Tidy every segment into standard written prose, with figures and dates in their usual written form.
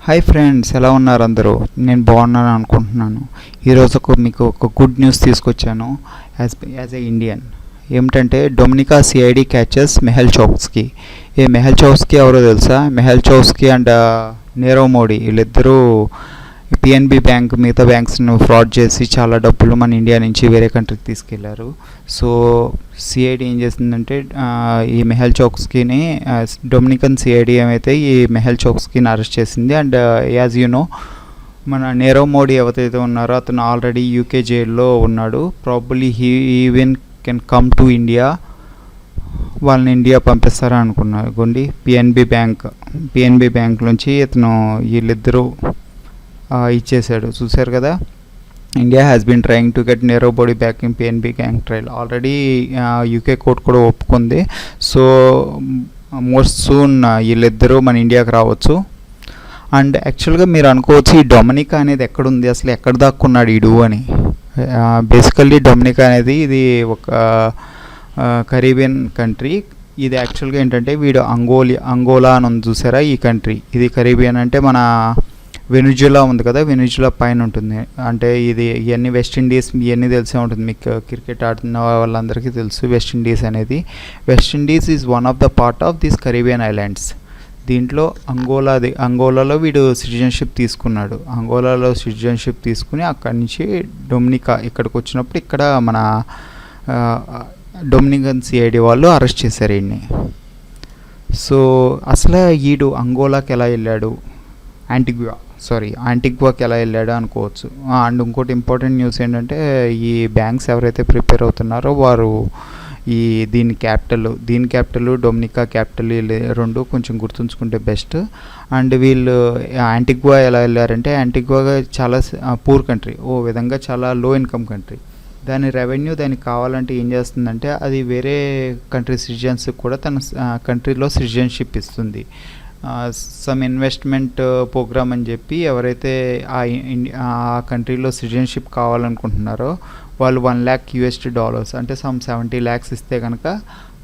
Hi friends, ఎలా ఉన్నారు అందరూ? నేను బాగున్నాను అనుకుంటున్నాను. ఈరోజు మీకు ఒక గుడ్ న్యూస్ తీసుకొచ్చాను. యాజ్ ఏ ఇండియన్ ఏమిటంటే డొమినికా సిఐడి క్యాచెస్ మెహల్ చౌక్స్కీ. ఈ మెహల్ చౌక్స్కీ ఎవరో తెలుసా? మెహల్ చౌక్స్కీ అండ్ నీరవ్ మోడీ వీళ్ళిద్దరూ పిఎన్బి బ్యాంక్ మిగతా బ్యాంక్స్ను ఫ్రాడ్ చేసి చాలా డబ్బులు మన ఇండియా నుంచి వేరే కంట్రీకి తీసుకెళ్లారు. సో సిఐడి ఏం చేసిందంటే ఈ మెహల్ చౌక్స్కీని డొమినికన్ సిఐడి ఏమైతే ఈ మెహల్ చౌక్స్కీని అరెస్ట్ చేసింది. అండ్ యాజ్ యూ నో, మన నీరవ్ మోడీ ఎవరైతే ఉన్నారో అతను ఆల్రెడీ యూకే జైల్లో ఉన్నాడు. Probably he even can come to India. వాళ్ళని ఇండియా పంపిస్తారా అనుకున్నారు. గుండి పిఎన్బి బ్యాంక్ నుంచి ఇతను వీళ్ళిద్దరూ ఇచ్చేసాడు. చూశారు కదా, India has been trying to get Nirav Modi back in PNB bank trial. Already UK court కూడా ఒప్పుకుంది. సో మోస్ట్ సూన్ వీళ్ళిద్దరూ మన ఇండియాకి రావచ్చు. అండ్ యాక్చువల్గా మీరు అనుకోవచ్చు, ఈ డొమినికా అనేది ఎక్కడుంది, అసలు ఎక్కడ దాక్కున్నాడు ఈడు అని. బేసికల్లీ డొమినికా అనేది ఇది ఒక కరీబియన్ కంట్రీ. ఇది యాక్చువల్గా ఏంటంటే వీడు అంగోలా అని ఉంది చూసారా, ఈ కంట్రీ. ఇది కరీబియన్ అంటే మన వెనుజులా ఉంది కదా, వెనుజులా పైన ఉంటుంది. అంటే ఇది ఇవన్నీ వెస్టిండీస్ ఇవన్నీ తెలిసే ఉంటుంది మీకు. క్రికెట్ ఆడుతున్న వాళ్ళందరికీ తెలుసు వెస్టిండీస్ అనేది. West Indies is one of the part of these Caribbean islands. దీంట్లో అంగోలాలో వీడు సిటిజన్షిప్ తీసుకున్నాడు. అంగోలాలో సిటిజన్షిప్ తీసుకుని అక్కడి నుంచి డొమినికా ఇక్కడికి వచ్చినప్పుడు ఇక్కడ మన డొమినికన్ సిఐడి వాళ్ళు అరెస్ట్ చేశారు వీడిని. సో అసలు వీడు అంగోలాకి ఎలా వెళ్ళాడు, యాంటిగ్వాకి ఎలా వెళ్ళాడు అనుకోవచ్చు. అండ్ ఇంకోటి ఇంపార్టెంట్ న్యూస్ ఏంటంటే, ఈ బ్యాంక్స్ ఎవరైతే ప్రిపేర్ అవుతున్నారో వారు దీని క్యాపిటల్ డొమినికా క్యాపిటల్ రెండు కొంచెం గుర్తుంచుకుంటే బెస్ట్. అండ్ వీళ్ళు యాంటిగ్వా ఎలా వెళ్ళారంటే, యాంటిగ్వా చాలా పూర్ కంట్రీ, ఓ విధంగా చాలా లో ఇన్కమ్ కంట్రీ. దాని రెవెన్యూ దానికి కావాలంటే ఏం చేస్తుందంటే, అది వేరే కంట్రీ సిటిజన్స్కి కూడా తన కంట్రీలో సిటిజన్షిప్ ఇస్తుంది. సమ్ ఇన్వెస్ట్మెంట్ ప్రోగ్రామ్ అని చెప్పి ఎవరైతే ఆ కంట్రీలో సిటిజన్షిప్ కావాలనుకుంటున్నారో వాళ్ళు $1,00,000 అంటే సమ్ 70 lakhs ఇస్తే కనుక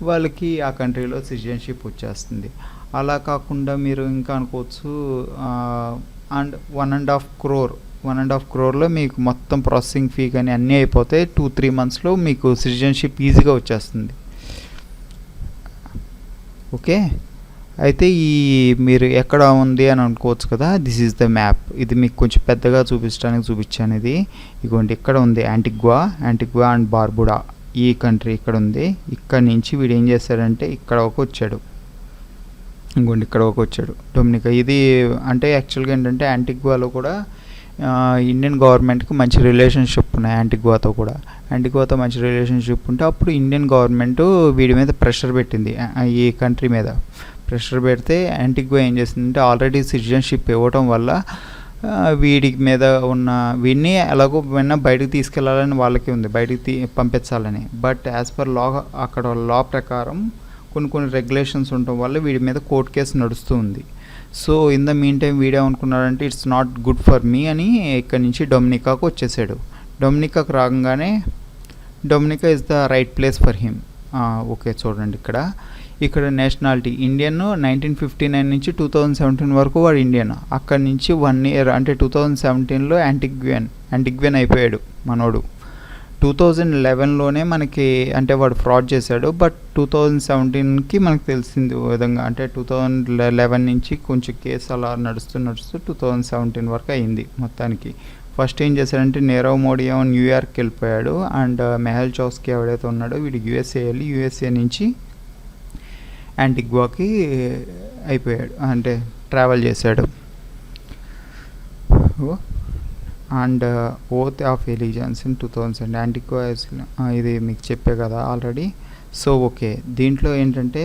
వాళ్ళకి ఆ కంట్రీలో సిటిజన్షిప్ వచ్చేస్తుంది. అలా కాకుండా మీరు ఇంకా అనుకోవచ్చు, అండ్ 1.5 crore మీకు మొత్తం ప్రాసెసింగ్ ఫీ కానీ అన్నీ అయిపోతే 2-3 monthsలో మీకు సిటిజన్షిప్ ఈజీగా వచ్చేస్తుంది. ఓకే, అయితే మీరు ఎక్కడ ఉంది అని అనుకోవచ్చు కదా, దిస్ ఈజ్ ద మ్యాప్. ఇది మీకు కొంచెం పెద్దగా చూపించాను. ఇది ఇగోండి, ఇక్కడ ఉంది యాంటిగ్వా అండ్ బార్బుడా. ఈ కంట్రీ ఇక్కడ ఉంది. ఇక్కడ నుంచి వీడు ఏం చేశాడంటే ఇక్కడ వచ్చాడు. ఇంకోండి ఇక్కడ వచ్చాడు డొమినికా. ఇది అంటే యాక్చువల్గా ఏంటంటే యాంటిగ్వాలో కూడా ఇండియన్ గవర్నమెంట్కి మంచి రిలేషన్షిప్ ఉన్నాయి. యాంటిగ్వాతో మంచి రిలేషన్షిప్ ఉంటే అప్పుడు ఇండియన్ గవర్నమెంట్ వీడి మీద ప్రెషర్ పెట్టింది. ఈ కంట్రీ మీద ప్రెషర్ పెడితే యాంటిగ్వా ఏం చేసిందంటే, ఆల్రెడీ సిటిజన్షిప్ ఇవ్వటం వల్ల వీడిని ఎలాగో బయటకు తీసుకెళ్లాలని వాళ్ళకి ఉంది, బయటికి పంపించాలని. బట్ యాజ్ పర్ లా, అక్కడ లా ప్రకారం కొన్ని రెగ్యులేషన్స్ ఉండటం వల్ల వీడి మీద కోర్టు కేసు నడుస్తూ ఉంది. So in the meantime వీడేమనుకున్నాడంటే, it's not good for me అని ఇక్కడి నుంచి డొమినికాకు వచ్చేసాడు. డొమినికాకు రాగానే Dominica is the right place for him. Okay, చూడండి ఇక్కడ నేషనాలిటీ ఇండియన్. 1959 నుంచి 2017 వరకు వాడు ఇండియన్. అక్కడి నుంచి 1 year అంటే 2017లో యాంటిగ్వియన్ అయిపోయాడు మనోడు. 2011లోనే మనకి అంటే వాడు ఫ్రాడ్ చేశాడు. బట్ 2017కి మనకు తెలిసింది విధంగా, అంటే 2011 నుంచి కొంచెం కేసు అలా నడుస్తూ 2017 వరకు అయింది మొత్తానికి. ఫస్ట్ ఏం చేశాడంటే, నీరవ్ మోడీ ఏమో న్యూయార్క్కి వెళ్ళిపోయాడు. అండ్ మెహల్ చౌక్స్కీ ఎవడైతే ఉన్నాడో వీడు యూఎస్ఏ నుంచి యాంటిగ్వాకి అయిపోయాడు, అంటే ట్రావెల్ చేశాడు. And oath of elegance in 2000 Antigua. ఇది మీకు చెప్పే కదా ఆల్రెడీ. సో ఓకే, దీంట్లో ఏంటంటే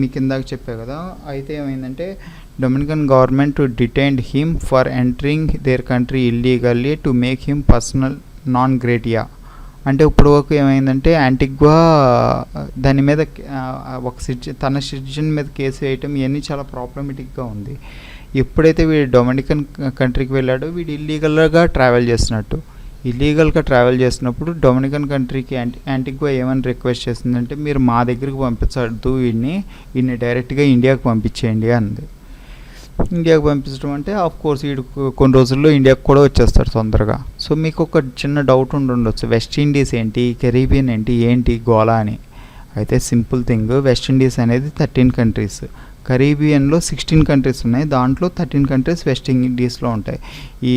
మీకు ఇందాక చెప్పే కదా. అయితే ఏమైందంటే, Dominican government detained him for entering their country illegally to make him personal non grata. అంటే ఇప్పుడు వరకు ఏమైందంటే, యాంటిగ్వా దాని మీద తన సిటిజన్ మీద కేసు వేయటం ఇవన్నీ చాలా ప్రాబ్లమేటిక్గా ఉంది. ఎప్పుడైతే వీడు డొమినికన్ కంట్రీకి వెళ్ళాడో వీడు ఇల్లీగల్గా ట్రావెల్ చేస్తున్నప్పుడు డొమినికన్ కంట్రీకి యాంటిగ్వా ఏమని రిక్వెస్ట్ చేసిందంటే, మీరు మా దగ్గరికి పంపించద్దు, వీడిని డైరెక్ట్గా ఇండియాకి పంపించేయండి అంది. ఇండియాకి పంపించడం అంటే ఆఫ్ కోర్స్ వీడు కొన్ని రోజుల్లో ఇండియాకి కూడా వచ్చేస్తాడు తొందరగా. సో మీకు ఒక చిన్న డౌట్ ఉండొచ్చు, వెస్ట్ ఇండీస్ ఏంటి, కెరీబియన్ ఏంటి గోలా అని. అయితే సింపుల్ థింగ్, వెస్ట్ ఇండీస్ అనేది 13 కంట్రీస్, కరీబియన్లో 16 కంట్రీస్ ఉన్నాయి, దాంట్లో 13 కంట్రీస్ వెస్ట్ ఇండీస్లో ఉంటాయి. ఈ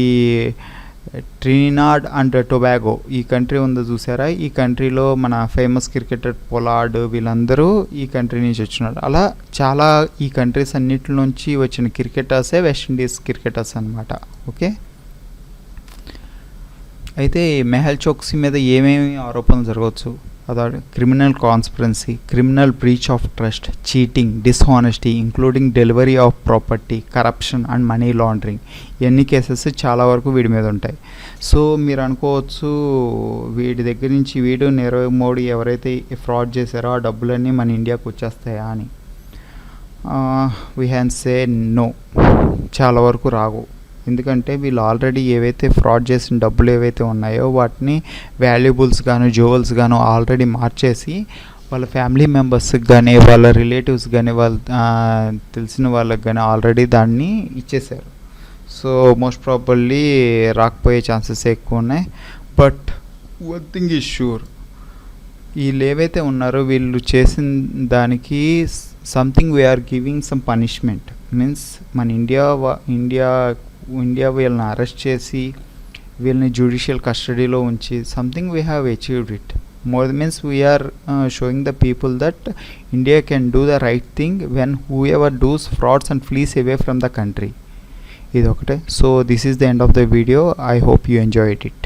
ట్రినిడాడ్ అండ్ టొబాగో ఈ కంట్రీ ఉందో చూసారా, ఈ కంట్రీలో మన ఫేమస్ క్రికెటర్ పొలార్డ్ వీళ్ళందరూ ఈ కంట్రీ నుంచి వచ్చినారు. అలా చాలా ఈ కంట్రీస్ అన్నిటి నుంచి వచ్చిన క్రికెటర్సే వెస్ట్ ఇండీస్ క్రికెటర్స్ అనమాట. ఓకే, అయితే మెహల్ చోక్సీ మీద ఏమేమి ఆరోపణలు జరగవచ్చు? అదే criminal conspiracy, criminal breach of trust, cheating, dishonesty including delivery of property, corruption and money laundering, ఇవన్నీ కేసెస్ చాలా వరకు వీడి మీద ఉంటాయి. సో మీరు అనుకోవచ్చు వీడి దగ్గర నుంచి వీడు నీరవ్ మోడీ ఎవరైతే ఫ్రాడ్ చేశారో ఆ డబ్బులన్నీ మన ఇండియాకి వచ్చేస్తాయా అని. వీ హ్యాన్ సే నో, చాలా వరకు రావు. ఎందుకంటే వీళ్ళు ఆల్రెడీ ఏవైతే ఫ్రాడ్ చేసిన డబ్బులు ఏవైతే ఉన్నాయో వాటిని వాల్యుబుల్స్ గాను జ్యువెల్స్ గాను ఆల్రెడీ మార్చేసి వాళ్ళ ఫ్యామిలీ మెంబర్స్కి కానీ వాళ్ళ రిలేటివ్స్ కానీ వాళ్ళ తెలిసిన వాళ్ళకి కానీ ఆల్రెడీ దాన్ని ఇచ్చేసారు. సో మోస్ట్ ప్రాబబ్లీ రాకపోయే ఛాన్సెస్ ఎక్కువ ఉన్నాయి. But one thing is sure, వీళ్ళు ఏవైతే ఉన్నారో వీళ్ళు చేసిన దానికి something we're giving some punishment. Means మన ఇండియా వీళ్ళని అరెస్ట్ చేసి వీళ్ళని జ్యుడిషియల్ కస్టడీలో ఉంచి something we have achieved it. More means we're showing the people that India can do the right thing when whoever does frauds and flees away from the country. ఇది ఒకటే. So this is the end of the video. I hope you enjoy it.